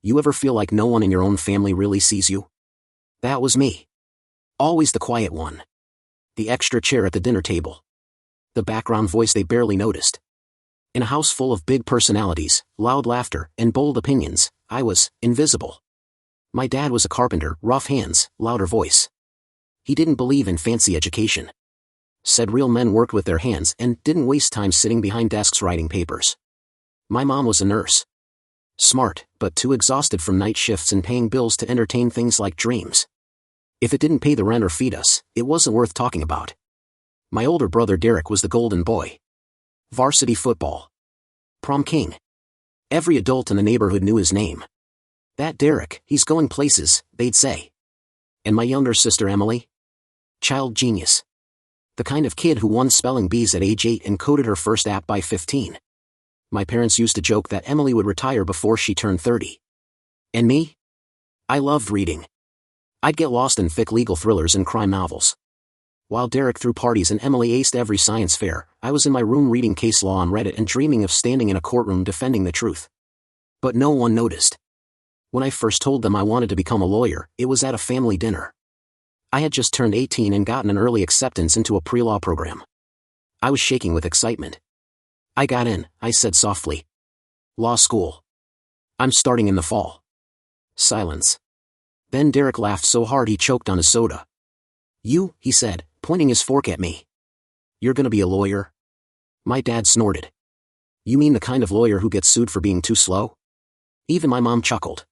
You ever feel like no one in your own family really sees you? That was me. Always the quiet one. The extra chair at the dinner table. The background voice they barely noticed. In a house full of big personalities, loud laughter, and bold opinions, I was invisible. My dad was a carpenter, rough hands, louder voice. He didn't believe in fancy education. Said real men worked with their hands and didn't waste time sitting behind desks writing papers. My mom was a nurse. Smart, but too exhausted from night shifts and paying bills to entertain things like dreams. If it didn't pay the rent or feed us, it wasn't worth talking about. My older brother Derek was the golden boy. Varsity football. Prom king. Every adult in the neighborhood knew his name. That Derek, he's going places, they'd say. And my younger sister Emily? Child genius. The kind of kid who won spelling bees at age 8 and coded her first app by 15. My parents used to joke that Emily would retire before she turned 30. And me? I loved reading. I'd get lost in thick legal thrillers and crime novels. While Derek threw parties and Emily aced every science fair, I was in my room reading case law on Reddit and dreaming of standing in a courtroom defending the truth. But no one noticed. When I first told them I wanted to become a lawyer, it was at a family dinner. I had just turned 18 and gotten an early acceptance into a pre-law program. I was shaking with excitement. I got in, I said softly. Law school. I'm starting in the fall. Silence. Then Derek laughed so hard he choked on his soda. You, he said, pointing his fork at me. You're gonna be a lawyer? My dad snorted. You mean the kind of lawyer who gets sued for being too slow? Even my mom chuckled.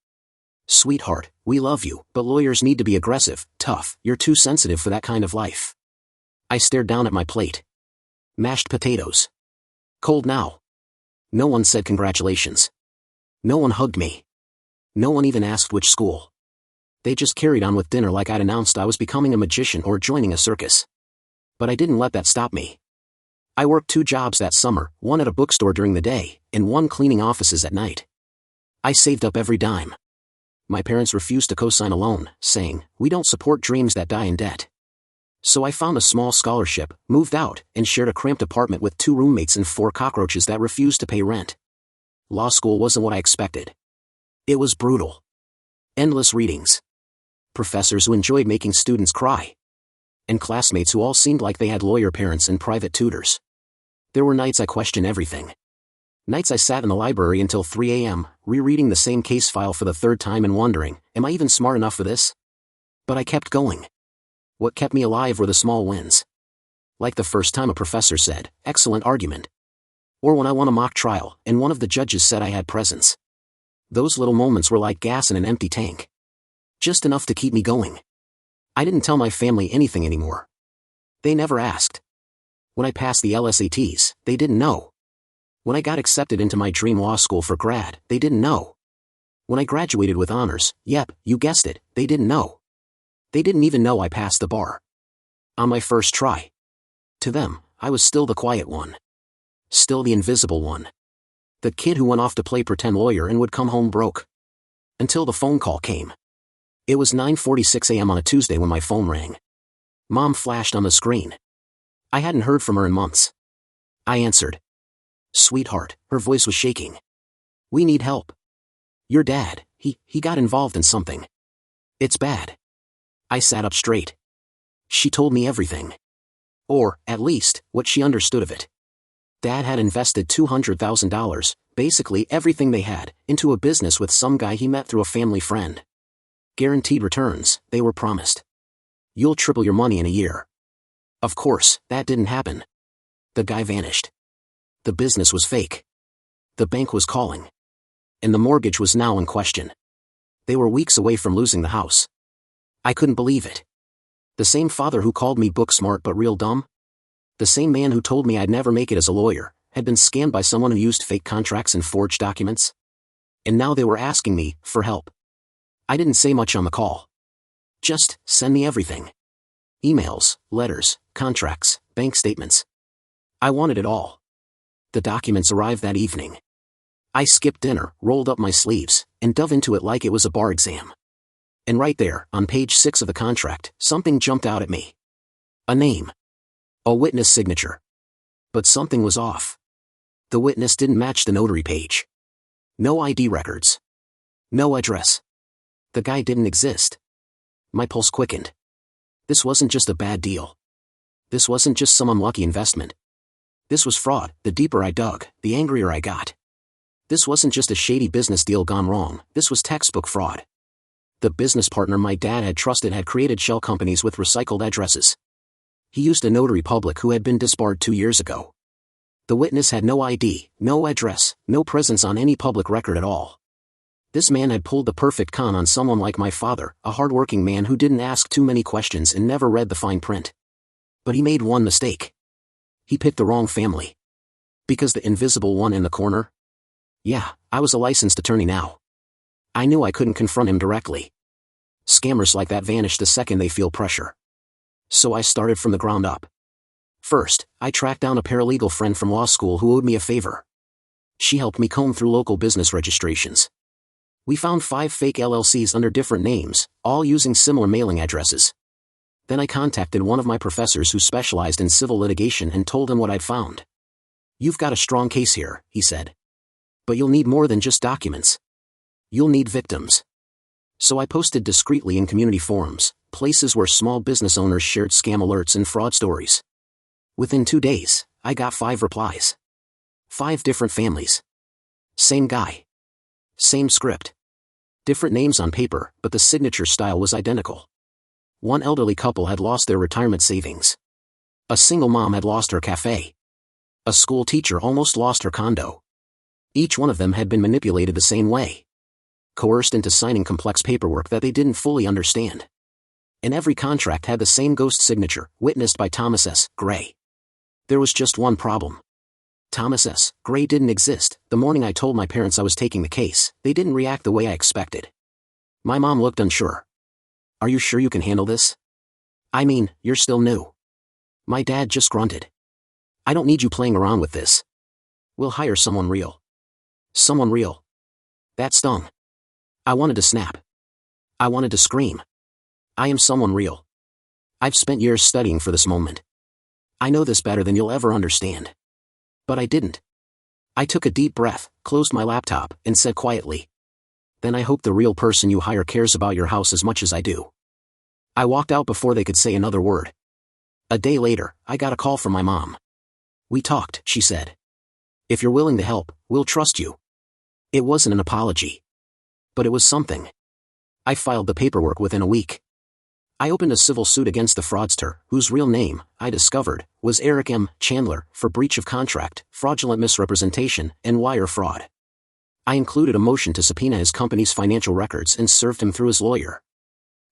Sweetheart, we love you, but lawyers need to be aggressive, tough, you're too sensitive for that kind of life. I stared down at my plate. Mashed potatoes. Cold now. No one said congratulations. No one hugged me. No one even asked which school. They just carried on with dinner like I'd announced I was becoming a magician or joining a circus. But I didn't let that stop me. I worked 2 jobs that summer, one at a bookstore during the day, and one cleaning offices at night. I saved up every dime. My parents refused to co-sign a loan, saying, we don't support dreams that die in debt. So I found a small scholarship, moved out, and shared a cramped apartment with 2 roommates and 4 cockroaches that refused to pay rent. Law school wasn't what I expected. It was brutal. Endless readings. Professors who enjoyed making students cry. And classmates who all seemed like they had lawyer parents and private tutors. There were nights I questioned everything. Nights I sat in the library until 3 a.m., rereading the same case file for the 3rd time and wondering, am I even smart enough for this? But I kept going. What kept me alive were the small wins. Like the first time a professor said, excellent argument. Or when I won a mock trial, and one of the judges said I had presence. Those little moments were like gas in an empty tank. Just enough to keep me going. I didn't tell my family anything anymore. They never asked. When I passed the LSATs, they didn't know. When I got accepted into my dream law school for grad, they didn't know. When I graduated with honors, yep, you guessed it, they didn't know. They didn't even know I passed the bar. On my first try. To them, I was still the quiet one. Still the invisible one. The kid who went off to play pretend lawyer and would come home broke. Until the phone call came. It was 9:46 a.m. on a Tuesday when my phone rang. Mom flashed on the screen. I hadn't heard from her in months. I answered. Sweetheart, her voice was shaking. We need help. Your dad, he got involved in something. It's bad. I sat up straight. She told me everything. Or, at least, what she understood of it. Dad had invested $200,000, basically everything they had, into a business with some guy he met through a family friend. Guaranteed returns, they were promised. You'll triple your money in a year. Of course, that didn't happen. The guy vanished. The business was fake. The bank was calling. And the mortgage was now in question. They were weeks away from losing the house. I couldn't believe it. The same father who called me book smart but real dumb? The same man who told me I'd never make it as a lawyer, had been scammed by someone who used fake contracts and forged documents? And now they were asking me for help. I didn't say much on the call. Just, send me everything. Emails, letters, contracts, bank statements. I wanted it all. The documents arrived that evening. I skipped dinner, rolled up my sleeves, and dove into it like it was a bar exam. And right there, on page 6 of the contract, something jumped out at me. A name. A witness signature. But something was off. The witness didn't match the notary page. No ID records. No address. The guy didn't exist. My pulse quickened. This wasn't just a bad deal. This wasn't just some unlucky investment. This was fraud. The deeper I dug, the angrier I got. This wasn't just a shady business deal gone wrong, this was textbook fraud. The business partner my dad had trusted had created shell companies with recycled addresses. He used a notary public who had been disbarred 2 years ago. The witness had no ID, no address, no presence on any public record at all. This man had pulled the perfect con on someone like my father, a hard-working man who didn't ask too many questions and never read the fine print. But he made one mistake. He picked the wrong family. Because the invisible one in the corner? Yeah, I was a licensed attorney now. I knew I couldn't confront him directly. Scammers like that vanish the second they feel pressure. So I started from the ground up. First, I tracked down a paralegal friend from law school who owed me a favor. She helped me comb through local business registrations. We found 5 fake LLCs under different names, all using similar mailing addresses. Then I contacted one of my professors who specialized in civil litigation and told him what I'd found. You've got a strong case here, he said. But you'll need more than just documents. You'll need victims. So I posted discreetly in community forums, places where small business owners shared scam alerts and fraud stories. Within 2 days, I got 5 replies. 5 different families. Same guy. Same script. Different names on paper, but the signature style was identical. One elderly couple had lost their retirement savings. A single mom had lost her cafe. A school teacher almost lost her condo. Each one of them had been manipulated the same way. Coerced into signing complex paperwork that they didn't fully understand. And every contract had the same ghost signature, witnessed by Thomas S. Gray. There was just one problem. Thomas S. Gray didn't exist. The morning I told my parents I was taking the case, they didn't react the way I expected. My mom looked unsure. Are you sure you can handle this? I mean, you're still new. My dad just grunted. I don't need you playing around with this. We'll hire someone real. Someone real. That stung. I wanted to snap. I wanted to scream. I am someone real. I've spent years studying for this moment. I know this better than you'll ever understand. But I didn't. I took a deep breath, closed my laptop, and said quietly, then I hope the real person you hire cares about your house as much as I do. I walked out before they could say another word. A day later, I got a call from my mom. We talked, she said. If you're willing to help, we'll trust you. It wasn't an apology. But it was something. I filed the paperwork within a week. I opened a civil suit against the fraudster, whose real name, I discovered, was Eric M. Chandler, for breach of contract, fraudulent misrepresentation, and wire fraud. I included a motion to subpoena his company's financial records and served him through his lawyer.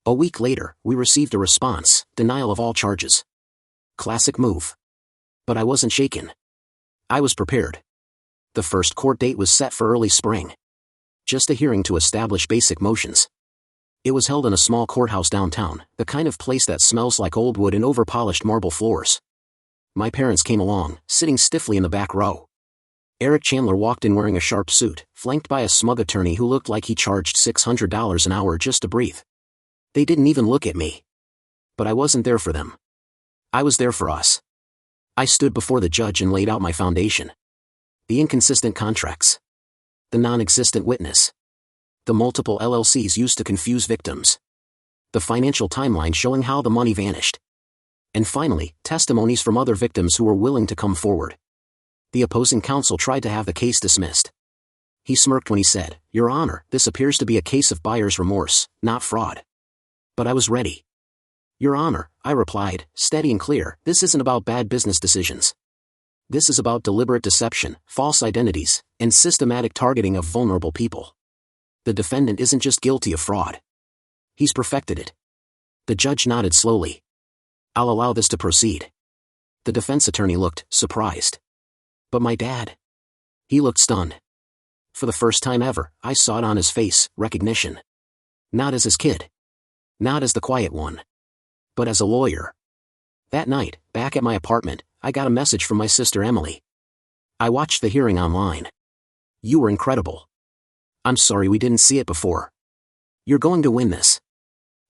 A week later, we received a response, denial of all charges. Classic move. But I wasn't shaken. I was prepared. The first court date was set for early spring. Just a hearing to establish basic motions. It was held in a small courthouse downtown, the kind of place that smells like old wood and overpolished marble floors. My parents came along, sitting stiffly in the back row. Eric Chandler walked in wearing a sharp suit, flanked by a smug attorney who looked like he charged $600 an hour just to breathe. They didn't even look at me. But I wasn't there for them. I was there for us. I stood before the judge and laid out my foundation. The inconsistent contracts. The non-existent witness. The multiple LLCs used to confuse victims. The financial timeline showing how the money vanished. And finally, testimonies from other victims who were willing to come forward. The opposing counsel tried to have the case dismissed. He smirked when he said, Your Honor, this appears to be a case of buyer's remorse, not fraud. But I was ready. Your Honor, I replied, steady and clear, this isn't about bad business decisions. This is about deliberate deception, false identities, and systematic targeting of vulnerable people. The defendant isn't just guilty of fraud. He's perfected it. The judge nodded slowly. I'll allow this to proceed. The defense attorney looked surprised. But my dad? He looked stunned. For the first time ever, I saw it on his face, recognition. Not as his kid. Not as the quiet one. But as a lawyer. That night, back at my apartment, I got a message from my sister Emily. I watched the hearing online. You were incredible. I'm sorry we didn't see it before. You're going to win this.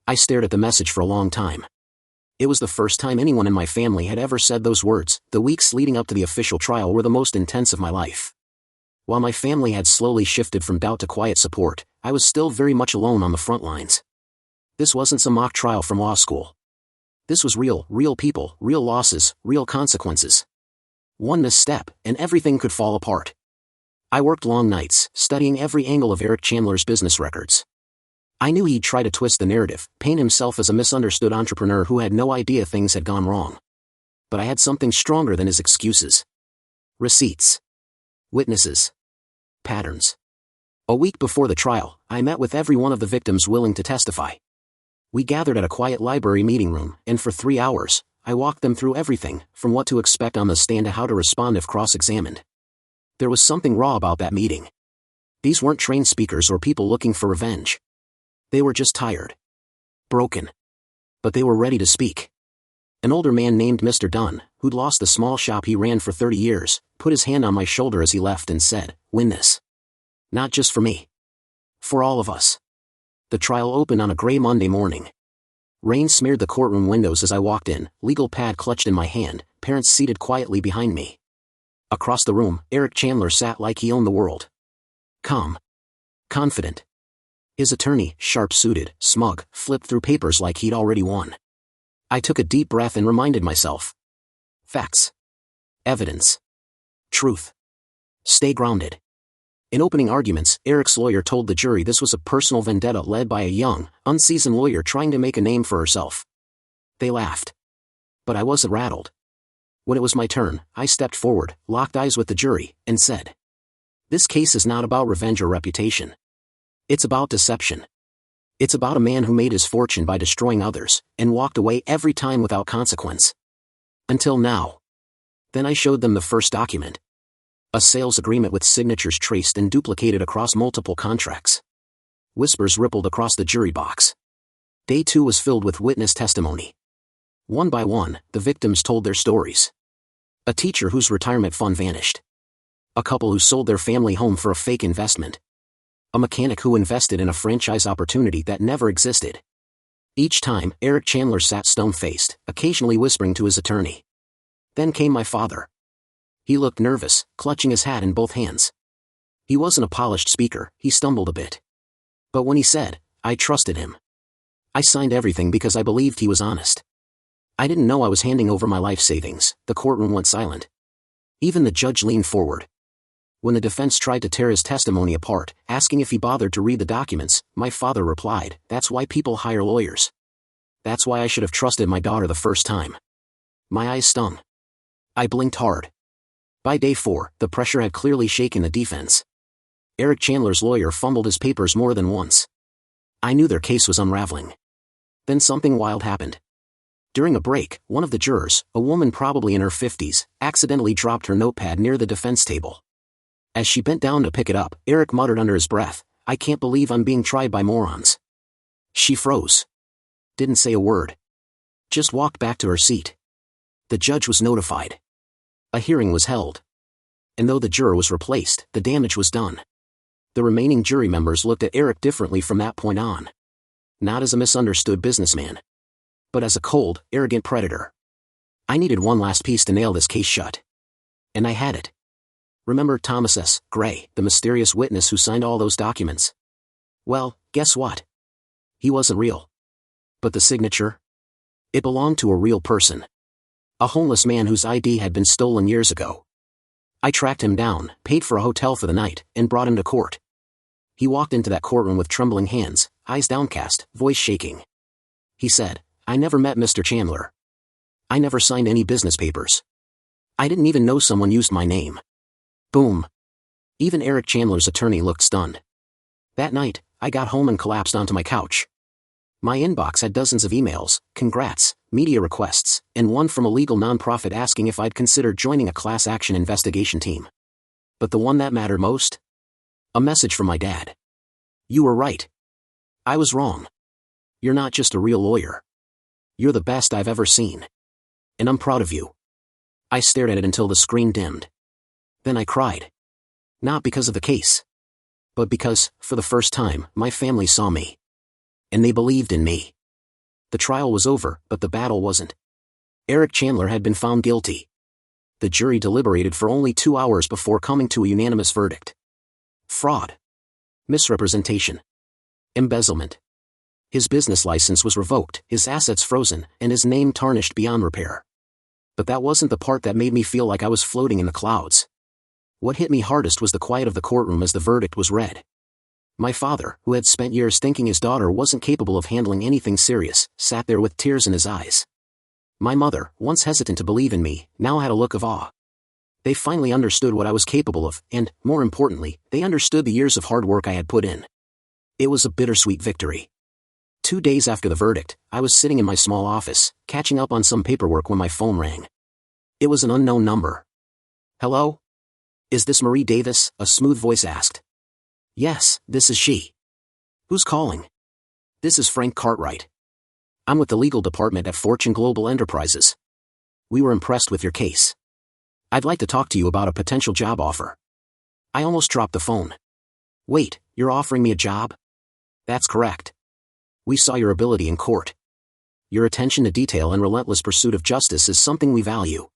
I stared at the message for a long time. It was the first time anyone in my family had ever said those words. The weeks leading up to the official trial were the most intense of my life. While my family had slowly shifted from doubt to quiet support, I was still very much alone on the front lines. This wasn't some mock trial from law school. This was real people, real losses, real consequences. One misstep, and everything could fall apart. I worked long nights, studying every angle of Eric Chandler's business records. I knew he'd try to twist the narrative, paint himself as a misunderstood entrepreneur who had no idea things had gone wrong. But I had something stronger than his excuses. Receipts. Witnesses. Patterns. A week before the trial, I met with every one of the victims willing to testify. We gathered at a quiet library meeting room, and for 3 hours, I walked them through everything, from what to expect on the stand to how to respond if cross-examined. There was something raw about that meeting. These weren't trained speakers or people looking for revenge. They were just tired. Broken. But they were ready to speak. An older man named Mr. Dunn, who'd lost the small shop he ran for 30 years, put his hand on my shoulder as he left and said, "Win this. Not just for me. For all of us." The trial opened on a gray Monday morning. Rain smeared the courtroom windows as I walked in, legal pad clutched in my hand, parents seated quietly behind me. Across the room, Eric Chandler sat like he owned the world. Calm. Confident. His attorney, sharp-suited, smug, flipped through papers like he'd already won. I took a deep breath and reminded myself. Facts. Evidence. Truth. Stay grounded. In opening arguments, Eric's lawyer told the jury this was a personal vendetta led by a young, unseasoned lawyer trying to make a name for herself. They laughed. But I wasn't rattled. When it was my turn, I stepped forward, locked eyes with the jury, and said, "This case is not about revenge or reputation. It's about deception. It's about a man who made his fortune by destroying others, and walked away every time without consequence. Until now." Then I showed them the first document. A sales agreement with signatures traced and duplicated across multiple contracts. Whispers rippled across the jury box. Day 2 was filled with witness testimony. One by one, the victims told their stories. A teacher whose retirement fund vanished. A couple who sold their family home for a fake investment. A mechanic who invested in a franchise opportunity that never existed. Each time, Eric Chandler sat stone-faced, occasionally whispering to his attorney. Then came my father. He looked nervous, clutching his hat in both hands. He wasn't a polished speaker, he stumbled a bit. But when he said, I trusted him. I signed everything because I believed he was honest. I didn't know I was handing over my life savings. The courtroom went silent. Even the judge leaned forward. When the defense tried to tear his testimony apart, asking if he bothered to read the documents, my father replied, "That's why people hire lawyers. That's why I should have trusted my daughter the first time." My eyes stung. I blinked hard. By day 4, the pressure had clearly shaken the defense. Eric Chandler's lawyer fumbled his papers more than once. I knew their case was unraveling. Then something wild happened. During a break, one of the jurors, a woman probably in her 50s, accidentally dropped her notepad near the defense table. As she bent down to pick it up, Eric muttered under his breath, "I can't believe I'm being tried by morons." She froze. Didn't say a word. Just walked back to her seat. The judge was notified. A hearing was held. And though the juror was replaced, the damage was done. The remaining jury members looked at Eric differently from that point on. Not as a misunderstood businessman, but as a cold, arrogant predator. I needed one last piece to nail this case shut. And I had it. Remember Thomas S. Gray, the mysterious witness who signed all those documents? Well, guess what? He wasn't real. But the signature? It belonged to a real person. A homeless man whose ID had been stolen years ago. I tracked him down, paid for a hotel for the night, and brought him to court. He walked into that courtroom with trembling hands, eyes downcast, voice shaking. He said, "I never met Mr. Chandler. I never signed any business papers. I didn't even know someone used my name." Boom. Even Eric Chandler's attorney looked stunned. That night, I got home and collapsed onto my couch. My inbox had dozens of emails, congrats, media requests, and one from a legal nonprofit asking if I'd consider joining a class action investigation team. But the one that mattered most? A message from my dad. "You were right. I was wrong. You're not just a real lawyer. You're the best I've ever seen. And I'm proud of you." I stared at it until the screen dimmed. Then I cried. Not because of the case. But because, for the first time, my family saw me. And they believed in me. The trial was over, but the battle wasn't. Eric Chandler had been found guilty. The jury deliberated for only 2 hours before coming to a unanimous verdict. Fraud. Misrepresentation. Embezzlement. His business license was revoked, his assets frozen, and his name tarnished beyond repair. But that wasn't the part that made me feel like I was floating in the clouds. What hit me hardest was the quiet of the courtroom as the verdict was read. My father, who had spent years thinking his daughter wasn't capable of handling anything serious, sat there with tears in his eyes. My mother, once hesitant to believe in me, now had a look of awe. They finally understood what I was capable of, and, more importantly, they understood the years of hard work I had put in. It was a bittersweet victory. 2 days after the verdict, I was sitting in my small office, catching up on some paperwork when my phone rang. It was an unknown number. "Hello? Is this Marie Davis?" a smooth voice asked. "Yes, this is she." "Who's calling?" "This is Frank Cartwright. I'm with the legal department at Fortune Global Enterprises. We were impressed with your case. I'd like to talk to you about a potential job offer." I almost dropped the phone. "Wait, you're offering me a job?" "That's correct. We saw your ability in court. Your attention to detail and relentless pursuit of justice is something we value.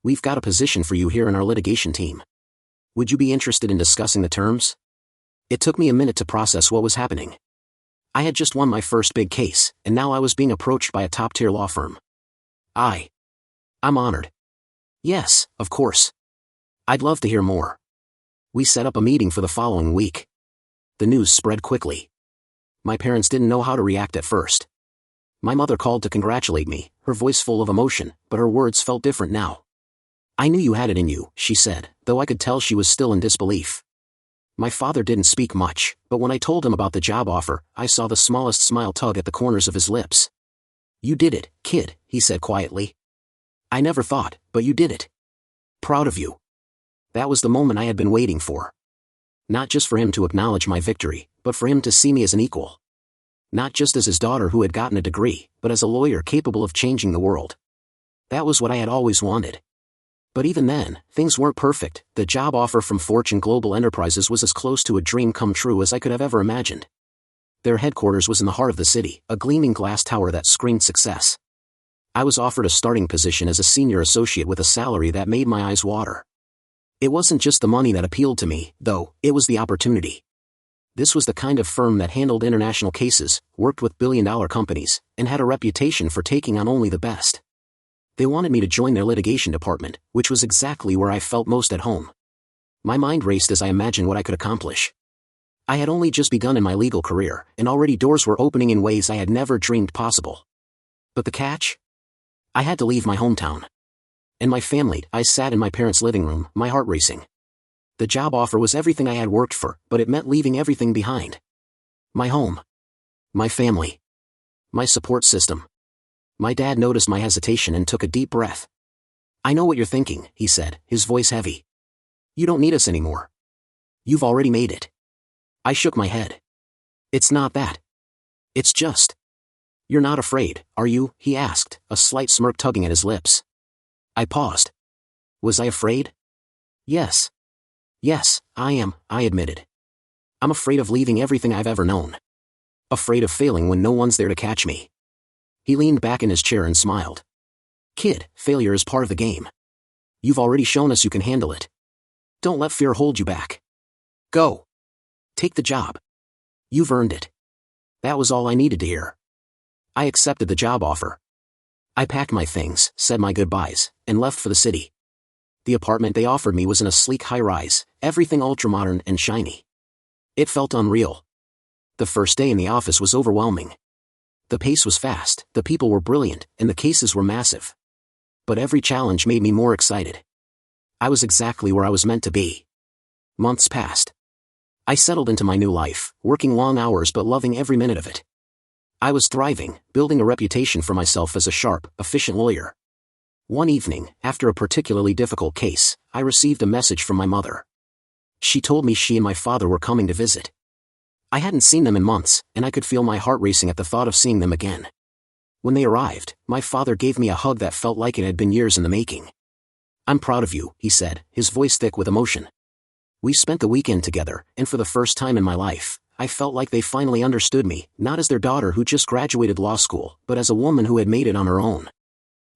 We've got a position for you here in our litigation team. Would you be interested in discussing the terms?" It took me a minute to process what was happening. I had just won my first big case, and now I was being approached by a top-tier law firm. I'm honored. "Yes, of course. I'd love to hear more." We set up a meeting for the following week. The news spread quickly. My parents didn't know how to react at first. My mother called to congratulate me, her voice full of emotion, but her words felt different now. "I knew you had it in you," she said, though I could tell she was still in disbelief. My father didn't speak much, but when I told him about the job offer, I saw the smallest smile tug at the corners of his lips. "You did it, kid," he said quietly. "I never thought, but you did it. Proud of you." That was the moment I had been waiting for. Not just for him to acknowledge my victory, but for him to see me as an equal. Not just as his daughter who had gotten a degree, but as a lawyer capable of changing the world. That was what I had always wanted. But even then, things weren't perfect. The job offer from Fortune Global Enterprises was as close to a dream come true as I could have ever imagined. Their headquarters was in the heart of the city, a gleaming glass tower that screamed success. I was offered a starting position as a senior associate with a salary that made my eyes water. It wasn't just the money that appealed to me, though, it was the opportunity. This was the kind of firm that handled international cases, worked with billion-dollar companies, and had a reputation for taking on only the best. They wanted me to join their litigation department, which was exactly where I felt most at home. My mind raced as I imagined what I could accomplish. I had only just begun in my legal career, and already doors were opening in ways I had never dreamed possible. But the catch? I had to leave my hometown. And my family. I sat in my parents' living room, my heart racing. The job offer was everything I had worked for, but it meant leaving everything behind. My home. My family. My support system. My dad noticed my hesitation and took a deep breath. "I know what you're thinking," he said, his voice heavy. "You don't need us anymore. You've already made it." I shook my head. "It's not that. It's just. You're not afraid, are you?" he asked, a slight smirk tugging at his lips. I paused. Was I afraid? Yes. Yes, I am, I admitted. I'm afraid of leaving everything I've ever known. Afraid of failing when no one's there to catch me. He leaned back in his chair and smiled. "Kid, failure is part of the game. You've already shown us you can handle it. Don't let fear hold you back. Go. Take the job. You've earned it." That was all I needed to hear. I accepted the job offer. I packed my things, said my goodbyes, and left for the city. The apartment they offered me was in a sleek high-rise, everything ultra-modern and shiny. It felt unreal. The first day in the office was overwhelming. The pace was fast, the people were brilliant, and the cases were massive. But every challenge made me more excited. I was exactly where I was meant to be. Months passed. I settled into my new life, working long hours but loving every minute of it. I was thriving, building a reputation for myself as a sharp, efficient lawyer. One evening, after a particularly difficult case, I received a message from my mother. She told me she and my father were coming to visit. I hadn't seen them in months, and I could feel my heart racing at the thought of seeing them again. When they arrived, my father gave me a hug that felt like it had been years in the making. "I'm proud of you," he said, his voice thick with emotion. We spent the weekend together, and for the first time in my life, I felt like they finally understood me, not as their daughter who just graduated law school, but as a woman who had made it on her own.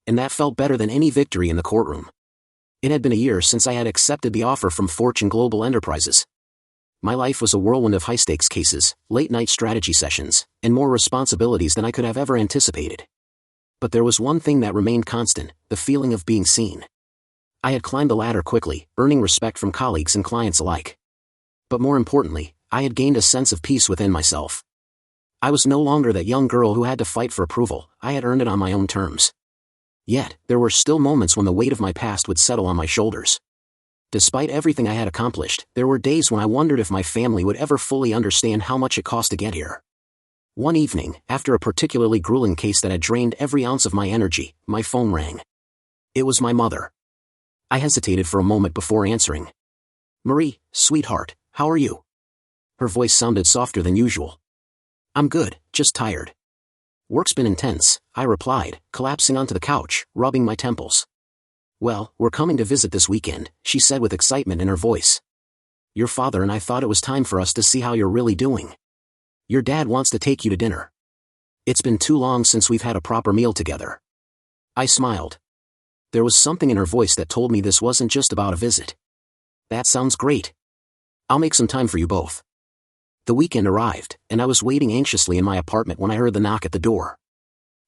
And that felt better than any victory in the courtroom. It had been a year since I had accepted the offer from Fortune Global Enterprises. My life was a whirlwind of high-stakes cases, late-night strategy sessions, and more responsibilities than I could have ever anticipated. But there was one thing that remained constant: the feeling of being seen. I had climbed the ladder quickly, earning respect from colleagues and clients alike. But more importantly, I had gained a sense of peace within myself. I was no longer that young girl who had to fight for approval. I had earned it on my own terms. Yet, there were still moments when the weight of my past would settle on my shoulders. Despite everything I had accomplished, there were days when I wondered if my family would ever fully understand how much it cost to get here. One evening, after a particularly grueling case that had drained every ounce of my energy, my phone rang. It was my mother. I hesitated for a moment before answering. "Marie, sweetheart, how are you?" Her voice sounded softer than usual. "I'm good, just tired." "Work's been intense," I replied, collapsing onto the couch, rubbing my temples. "Well, we're coming to visit this weekend," she said with excitement in her voice. "Your father and I thought it was time for us to see how you're really doing. Your dad wants to take you to dinner. It's been too long since we've had a proper meal together." I smiled. There was something in her voice that told me this wasn't just about a visit. "That sounds great. I'll make some time for you both." The weekend arrived, and I was waiting anxiously in my apartment when I heard the knock at the door.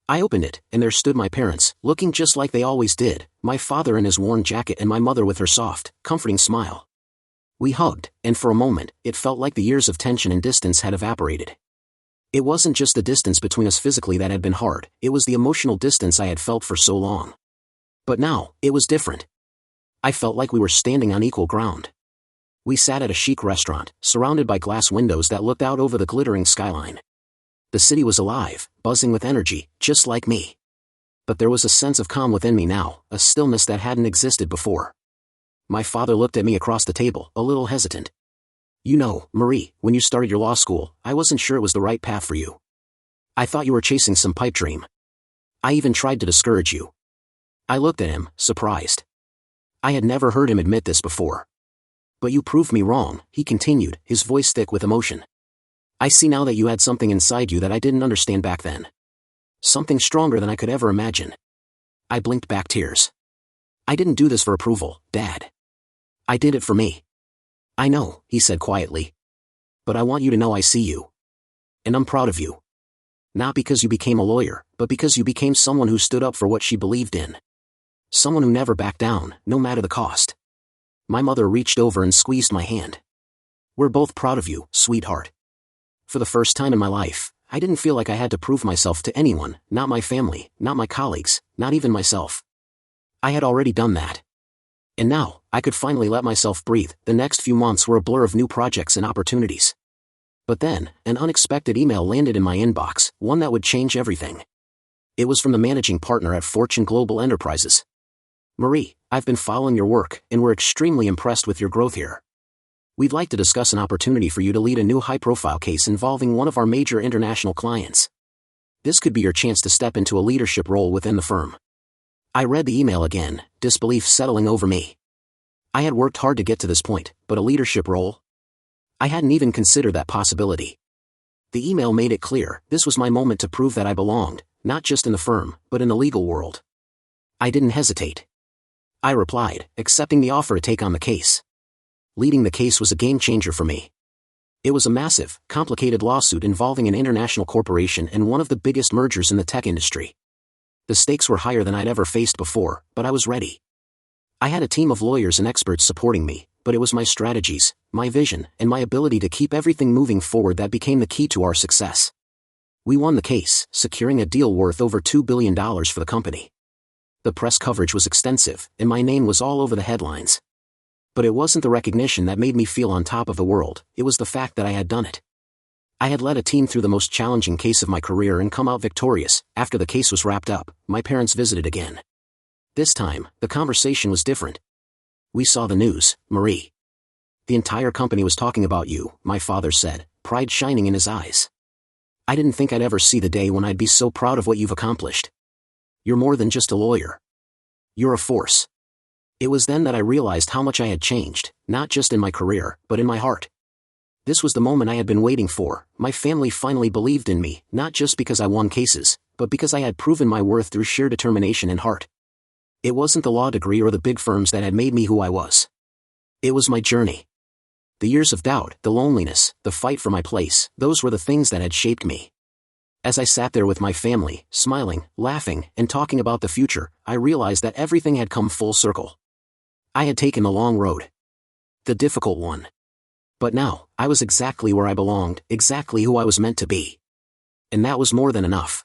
I opened it, and there stood my parents, looking just like they always did, my father in his worn jacket and my mother with her soft, comforting smile. We hugged, and for a moment, it felt like the years of tension and distance had evaporated. It wasn't just the distance between us physically that had been hard, it was the emotional distance I had felt for so long. But now, it was different. I felt like we were standing on equal ground. We sat at a chic restaurant, surrounded by glass windows that looked out over the glittering skyline. The city was alive, buzzing with energy, just like me. But there was a sense of calm within me now, a stillness that hadn't existed before. My father looked at me across the table, a little hesitant. "You know, Marie, when you started your law school, I wasn't sure it was the right path for you. I thought you were chasing some pipe dream. I even tried to discourage you." I looked at him, surprised. I had never heard him admit this before. "But you proved me wrong," he continued, his voice thick with emotion. "I see now that you had something inside you that I didn't understand back then. Something stronger than I could ever imagine." I blinked back tears. "I didn't do this for approval, Dad. I did it for me." "I know," he said quietly. "But I want you to know I see you. And I'm proud of you. Not because you became a lawyer, but because you became someone who stood up for what she believed in. Someone who never backed down, no matter the cost." My mother reached over and squeezed my hand. "We're both proud of you, sweetheart." For the first time in my life, I didn't feel like I had to prove myself to anyone, not my family, not my colleagues, not even myself. I had already done that. And now, I could finally let myself breathe. The next few months were a blur of new projects and opportunities. But then, an unexpected email landed in my inbox, one that would change everything. It was from the managing partner at Fortune Global Enterprises. "Marie, I've been following your work, and we're extremely impressed with your growth here. We'd like to discuss an opportunity for you to lead a new high-profile case involving one of our major international clients. This could be your chance to step into a leadership role within the firm." I read the email again, disbelief settling over me. I had worked hard to get to this point, but a leadership role? I hadn't even considered that possibility. The email made it clear, this was my moment to prove that I belonged, not just in the firm, but in the legal world. I didn't hesitate. I replied, accepting the offer to take on the case. Leading the case was a game-changer for me. It was a massive, complicated lawsuit involving an international corporation and one of the biggest mergers in the tech industry. The stakes were higher than I'd ever faced before, but I was ready. I had a team of lawyers and experts supporting me, but it was my strategies, my vision, and my ability to keep everything moving forward that became the key to our success. We won the case, securing a deal worth over $2 billion for the company. The press coverage was extensive, and my name was all over the headlines. But it wasn't the recognition that made me feel on top of the world, it was the fact that I had done it. I had led a team through the most challenging case of my career and come out victorious. After the case was wrapped up, my parents visited again. This time, the conversation was different. "We saw the news, Marie. The entire company was talking about you," my father said, pride shining in his eyes. "I didn't think I'd ever see the day when I'd be so proud of what you've accomplished. You're more than just a lawyer. You're a force." It was then that I realized how much I had changed, not just in my career, but in my heart. This was the moment I had been waiting for. My family finally believed in me, not just because I won cases, but because I had proven my worth through sheer determination and heart. It wasn't the law degree or the big firms that had made me who I was. It was my journey. the years of doubt, the loneliness, the fight for my place, those were the things that had shaped me. As I sat there with my family, smiling, laughing, and talking about the future, I realized that everything had come full circle. I had taken the long road. The difficult one. But now, I was exactly where I belonged, exactly who I was meant to be. And that was more than enough.